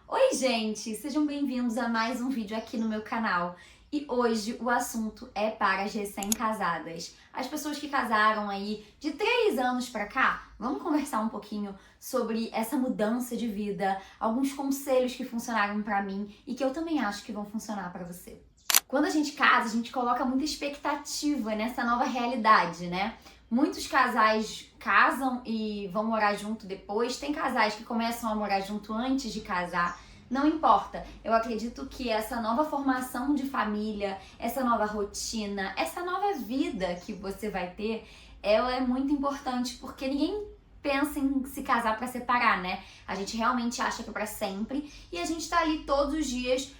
Oi, gente! Sejam bem-vindos a mais um vídeo aqui no meu canal. E hoje o assunto é para as recém-casadas. As pessoas que casaram aí de 3 anos pra cá. Vamos conversar um pouquinho sobre essa mudança de vida, alguns conselhos que funcionaram pra mim e que eu também acho que vão funcionar pra você. Quando a gente casa, a gente coloca muita expectativa nessa nova realidade, né? Muitos casais casam e vão morar junto depois. Tem casais que começam a morar junto antes de casar. Não importa. Eu acredito que essa nova formação de família, essa nova rotina, essa nova vida que você vai ter, ela é muito importante porque ninguém pensa em se casar para separar, né? A gente realmente acha que é para sempre e a gente tá ali todos os dias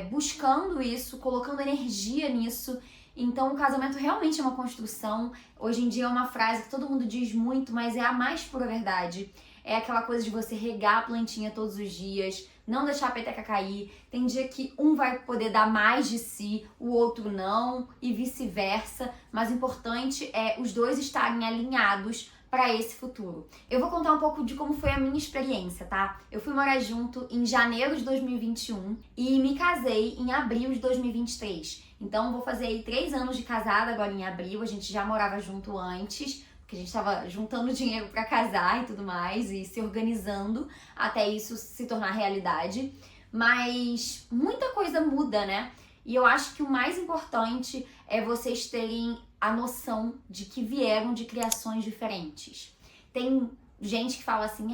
buscando isso, colocando energia nisso. Então, o casamento realmente é uma construção. Hoje em dia é uma frase que todo mundo diz muito, mas é a mais pura verdade. É aquela coisa de você regar a plantinha todos os dias, não deixar a peteca cair. Tem dia que um vai poder dar mais de si, o outro não, e vice-versa. Mas o importante é os dois estarem alinhados para esse futuro. Eu vou contar um pouco de como foi a minha experiência, tá? Eu fui morar junto em janeiro de 2021 e me casei em abril de 2023. Então vou fazer aí 3 anos de casada agora em abril. A gente já morava junto antes, porque a gente tava juntando dinheiro para casar e tudo mais e se organizando até isso se tornar realidade. Mas muita coisa muda, né? E eu acho que o mais importante é vocês terem a noção de que vieram de criações diferentes. Tem gente que fala assim,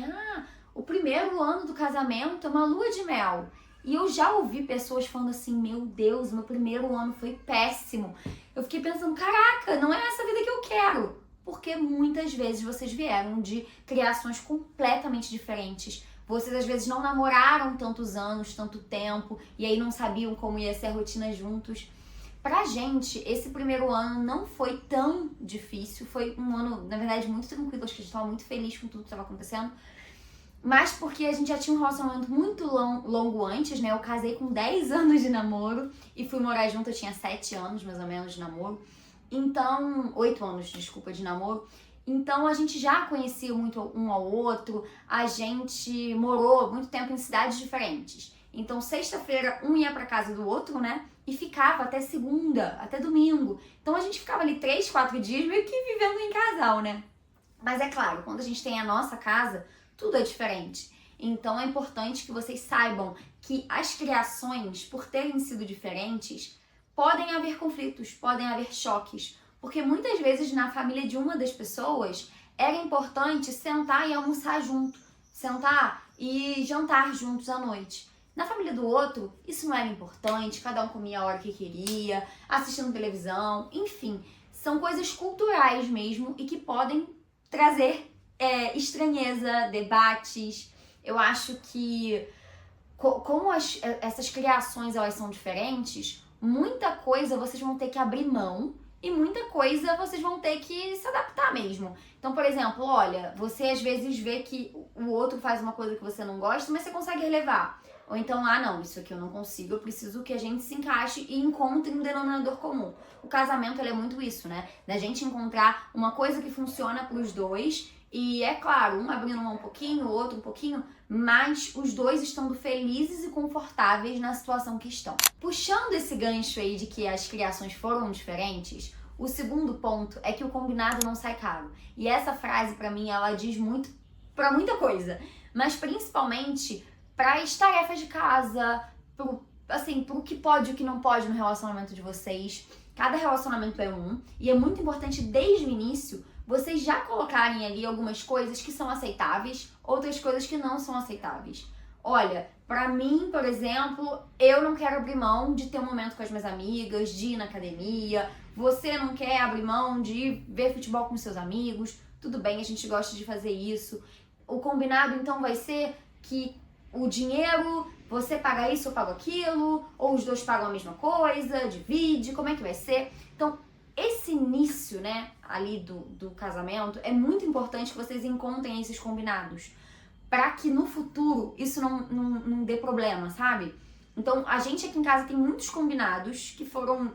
o primeiro ano do casamento é uma lua de mel. E eu já ouvi pessoas falando assim, meu Deus, meu primeiro ano foi péssimo. Eu fiquei pensando, caraca, não é essa vida que eu quero. Porque muitas vezes vocês vieram de criações completamente diferentes. Vocês às vezes não namoraram tantos anos, tanto tempo, e aí não sabiam como ia ser a rotina juntos. Pra gente, esse primeiro ano não foi tão difícil, foi um ano, na verdade, muito tranquilo, acho que a gente tava muito feliz com tudo que estava acontecendo, mas porque a gente já tinha um relacionamento muito longo antes, né? Eu casei com 10 anos de namoro e fui morar junto, eu tinha 7 anos, mais ou menos, de namoro. Então, 8 anos, desculpa, de namoro. Então a gente já conhecia muito um ao outro, a gente morou muito tempo em cidades diferentes. Então sexta-feira um ia pra casa do outro, né? E ficava até segunda, até domingo. Então a gente ficava ali 3, 4 dias meio que vivendo em casal, né? Mas é claro, quando a gente tem a nossa casa, tudo é diferente. Então é importante que vocês saibam que as criações, por terem sido diferentes, podem haver conflitos, podem haver choques. Porque muitas vezes na família de uma das pessoas era importante sentar e almoçar junto, sentar e jantar juntos à noite. Na família do outro, isso não era importante, cada um comia a hora que queria, assistindo televisão, enfim. São coisas culturais mesmo e que podem trazer estranheza, debates. Eu acho que como essas criações elas são diferentes, muita coisa vocês vão ter que abrir mão e muita coisa vocês vão ter que se adaptar mesmo. Então, por exemplo, olha, você às vezes vê que o outro faz uma coisa que você não gosta, mas você consegue relevar. Ou então, não, isso aqui eu não consigo, eu preciso que a gente se encaixe e encontre um denominador comum. O casamento, ele é muito isso, né? Da gente encontrar uma coisa que funciona pros dois e, é claro, um abrindo mão um pouquinho, o outro um pouquinho, mas os dois estando felizes e confortáveis na situação que estão. Puxando esse gancho aí de que as criações foram diferentes, o segundo ponto é que o combinado não sai caro. E essa frase, pra mim, ela diz muito pra muita coisa, mas principalmente para as tarefas de casa, pro que pode e o que não pode no relacionamento de vocês. Cada relacionamento é um, e é muito importante desde o início vocês já colocarem ali algumas coisas que são aceitáveis, outras coisas que não são aceitáveis. Olha, pra mim, por exemplo, eu não quero abrir mão de ter um momento com as minhas amigas, de ir na academia. Você não quer abrir mão de ver futebol com seus amigos. Tudo bem, a gente gosta de fazer isso. O combinado, então, vai ser que o dinheiro, você paga isso, eu pago aquilo, ou os dois pagam a mesma coisa, divide, como é que vai ser? Então, esse início, né, ali do casamento, é muito importante que vocês encontrem esses combinados, para que no futuro isso não dê problema, sabe? Então, a gente aqui em casa tem muitos combinados que foram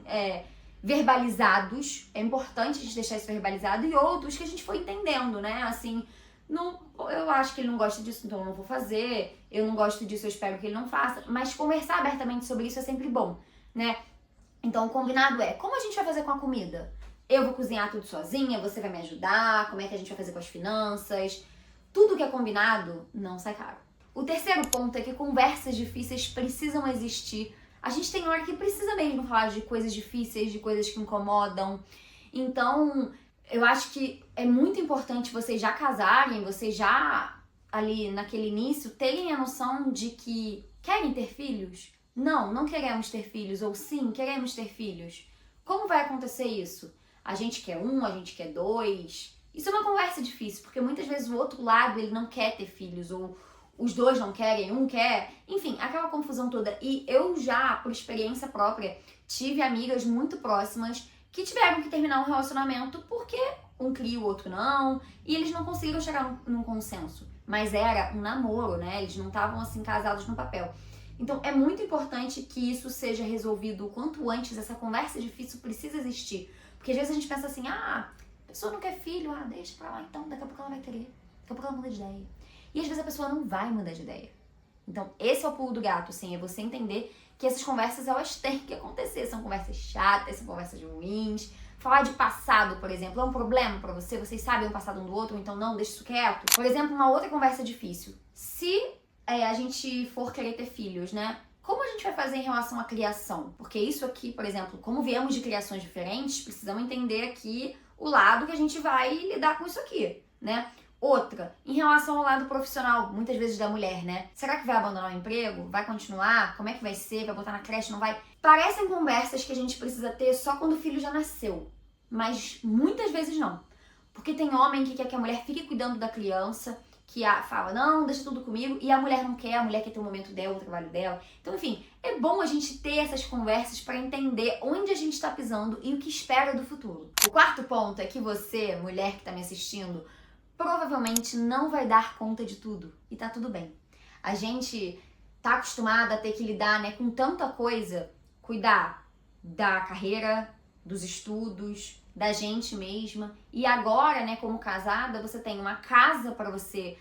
verbalizados, é importante a gente deixar isso verbalizado, e outros que a gente foi entendendo, né, assim, não, eu acho que ele não gosta disso, então eu não vou fazer, eu não gosto disso, eu espero que ele não faça, mas conversar abertamente sobre isso é sempre bom, né? Então o combinado é, como a gente vai fazer com a comida? Eu vou cozinhar tudo sozinha, você vai me ajudar, como é que a gente vai fazer com as finanças? Tudo que é combinado não sai caro. O terceiro ponto é que conversas difíceis precisam existir. A gente tem hora que precisa mesmo falar de coisas difíceis, de coisas que incomodam. Então, eu acho que é muito importante vocês já casarem, vocês já ali naquele início terem a noção de que querem ter filhos? Não, não queremos ter filhos, ou sim, queremos ter filhos. Como vai acontecer isso? A gente quer um, a gente quer dois. Isso é uma conversa difícil, porque muitas vezes o outro lado ele não quer ter filhos, ou os dois não querem, um quer. Enfim, aquela confusão toda. E eu já, por experiência própria, tive amigas muito próximas que tiveram que terminar um relacionamento porque um queria, o outro não, e eles não conseguiram chegar num consenso. Mas era um namoro, né? Eles não estavam assim casados no papel. Então é muito importante que isso seja resolvido o quanto antes, essa conversa difícil precisa existir. Porque às vezes a gente pensa assim, a pessoa não quer filho, deixa pra lá então, daqui a pouco ela vai querer, daqui a pouco ela muda de ideia. E às vezes a pessoa não vai mudar de ideia. Então esse é o pulo do gato, assim, é você entender que essas conversas elas têm que acontecer, são conversas chatas, são conversas ruins. Falar de passado, por exemplo, é um problema pra você, vocês sabem o passado um do outro, então não, deixa isso quieto. Por exemplo, uma outra conversa difícil, se a gente for querer ter filhos, né? Como a gente vai fazer em relação à criação? Porque isso aqui, por exemplo, como viemos de criações diferentes, precisamos entender aqui o lado que a gente vai lidar com isso aqui, né? Outra, em relação ao lado profissional, muitas vezes da mulher, né? Será que vai abandonar o emprego? Vai continuar? Como é que vai ser? Vai botar na creche? Não vai? Parecem conversas que a gente precisa ter só quando o filho já nasceu, mas muitas vezes não. Porque tem homem que quer que a mulher fique cuidando da criança, que fala, não, deixa tudo comigo, e a mulher não quer, a mulher quer ter o momento dela, o trabalho dela. Então, enfim, é bom a gente ter essas conversas para entender onde a gente está pisando e o que espera do futuro. O quarto ponto é que você, mulher que está me assistindo, provavelmente não vai dar conta de tudo, e tá tudo bem. A gente tá acostumada a ter que lidar, né, com tanta coisa, cuidar da carreira, dos estudos, da gente mesma. E agora, né, como casada, você tem uma casa para você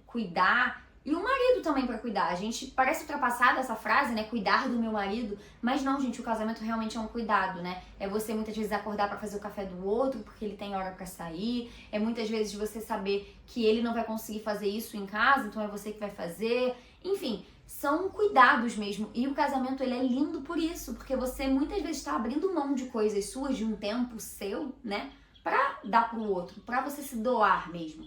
cuidar e um marido também para cuidar. A gente parece ultrapassada essa frase, né, cuidar do meu marido, mas não, gente, o casamento realmente é um cuidado, né? É você muitas vezes acordar para fazer o café do outro porque ele tem hora para sair. É muitas vezes você saber que ele não vai conseguir fazer isso em casa, então é você que vai fazer. Enfim, são cuidados mesmo. E o casamento, ele é lindo por isso, porque você muitas vezes está abrindo mão de coisas suas, de um tempo seu, né, pra dar pro outro, pra você se doar mesmo.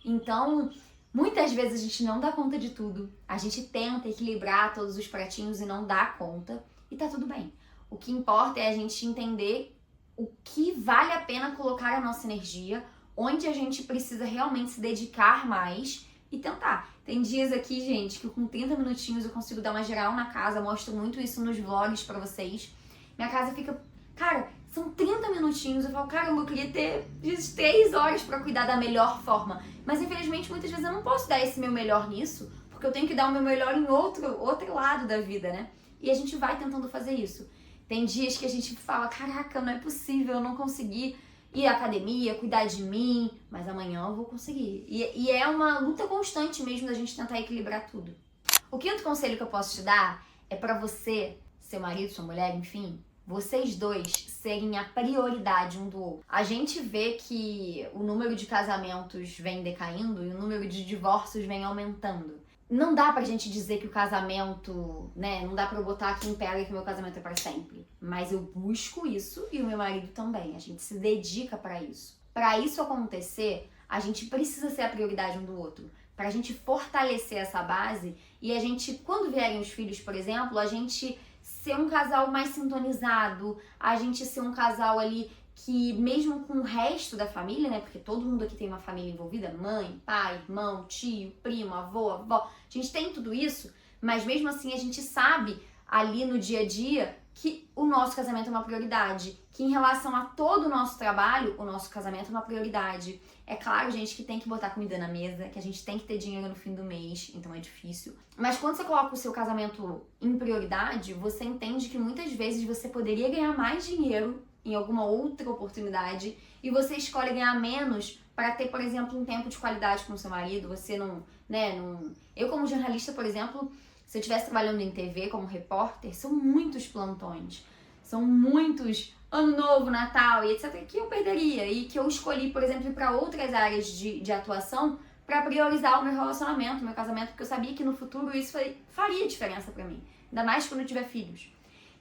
Então, muitas vezes a gente não dá conta de tudo, a gente tenta equilibrar todos os pratinhos e não dá conta, e tá tudo bem. O que importa é a gente entender o que vale a pena colocar a nossa energia, onde a gente precisa realmente se dedicar mais e tentar. Tem dias aqui, gente, que com 30 minutinhos eu consigo dar uma geral na casa, mostro muito isso nos vlogs pra vocês. Minha casa fica... Cara, são 30 minutinhos, eu falo, caramba, eu queria ter 3 horas pra cuidar da melhor forma. Mas infelizmente, muitas vezes eu não posso dar esse meu melhor nisso, porque eu tenho que dar o meu melhor em outro lado da vida, né? E a gente vai tentando fazer isso. Tem dias que a gente fala, caraca, não é possível, eu não consegui ir à academia, cuidar de mim, mas amanhã eu vou conseguir. E é uma luta constante mesmo da gente tentar equilibrar tudo. O quinto conselho que eu posso te dar é pra você, seu marido, sua mulher, enfim, vocês dois serem a prioridade um do outro. A gente vê que o número de casamentos vem decaindo e o número de divórcios vem aumentando. Não dá pra gente dizer que o casamento, né, não dá pra eu botar aqui em pedra que o meu casamento é pra sempre. Mas eu busco isso e o meu marido também. A gente se dedica pra isso. Pra isso acontecer, a gente precisa ser a prioridade um do outro. Pra gente fortalecer essa base e a gente, quando vierem os filhos, por exemplo, a gente ser um casal mais sintonizado, a gente ser um casal ali que mesmo com o resto da família, né, porque todo mundo aqui tem uma família envolvida, mãe, pai, irmão, tio, primo, avô, avó, a gente tem tudo isso, mas mesmo assim a gente sabe ali no dia a dia que o nosso casamento é uma prioridade, que em relação a todo o nosso trabalho, o nosso casamento é uma prioridade. É claro, gente, que tem que botar comida na mesa, que a gente tem que ter dinheiro no fim do mês, então é difícil. Mas quando você coloca o seu casamento em prioridade, você entende que muitas vezes você poderia ganhar mais dinheiro em alguma outra oportunidade e você escolhe ganhar menos para ter, por exemplo, um tempo de qualidade com o seu marido. Você não, né, não... Eu como jornalista, por exemplo, se eu estivesse trabalhando em TV como repórter, são muitos plantões, são muitos Ano Novo, Natal e etc. que eu perderia e que eu escolhi, por exemplo, ir para outras áreas de atuação para priorizar o meu relacionamento, o meu casamento, porque eu sabia que no futuro isso faria diferença para mim, ainda mais quando eu tiver filhos.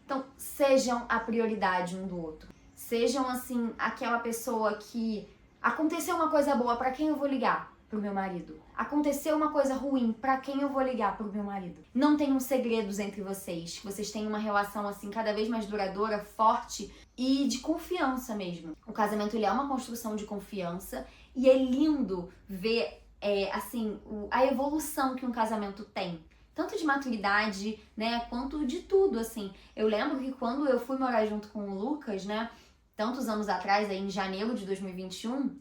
Então, sejam a prioridade um do outro. Sejam, assim, aquela pessoa que aconteceu uma coisa boa, para quem eu vou ligar? Pro meu marido. Aconteceu uma coisa ruim, para quem eu vou ligar? Pro meu marido. Não tenham segredos entre vocês. Vocês têm uma relação, assim, cada vez mais duradoura, forte e de confiança mesmo. O casamento, ele é uma construção de confiança e é lindo ver, assim, a evolução que um casamento tem. Tanto de maturidade, né, quanto de tudo, assim. Eu lembro que quando eu fui morar junto com o Lucas, né, tantos anos atrás, aí em janeiro de 2021,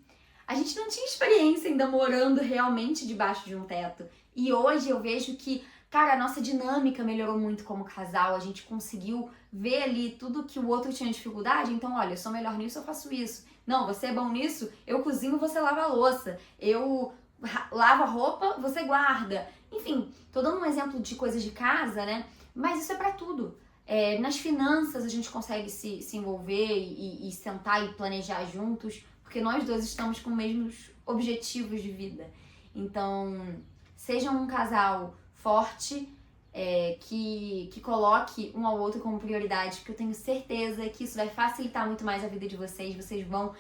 a gente não tinha experiência ainda morando realmente debaixo de um teto. E hoje eu vejo que, cara, a nossa dinâmica melhorou muito como casal, a gente conseguiu ver ali tudo que o outro tinha dificuldade, então, olha, eu sou melhor nisso, eu faço isso. Não, você é bom nisso, eu cozinho, você lava a louça. Eu lavo a roupa, você guarda. Enfim, tô dando um exemplo de coisas de casa, né? Mas isso é pra tudo. Nas finanças a gente consegue se envolver e sentar e planejar juntos, porque nós dois estamos com os mesmos objetivos de vida. Então, sejam um casal forte, que coloque um ao outro como prioridade, porque eu tenho certeza que isso vai facilitar muito mais a vida de vocês. Vocês vão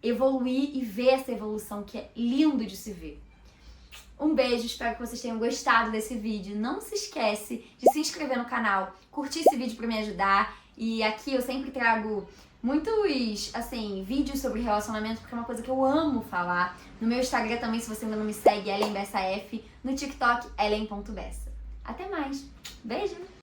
evoluir e ver essa evolução que é lindo de se ver. Um beijo, espero que vocês tenham gostado desse vídeo. Não se esquece de se inscrever no canal, curtir esse vídeo para me ajudar. E aqui eu sempre trago muitos, assim, vídeos sobre relacionamento, porque é uma coisa que eu amo falar. No meu Instagram também, se você ainda não me segue, EllenBessaF. No TikTok, ellen.bessa. Até mais. Beijo!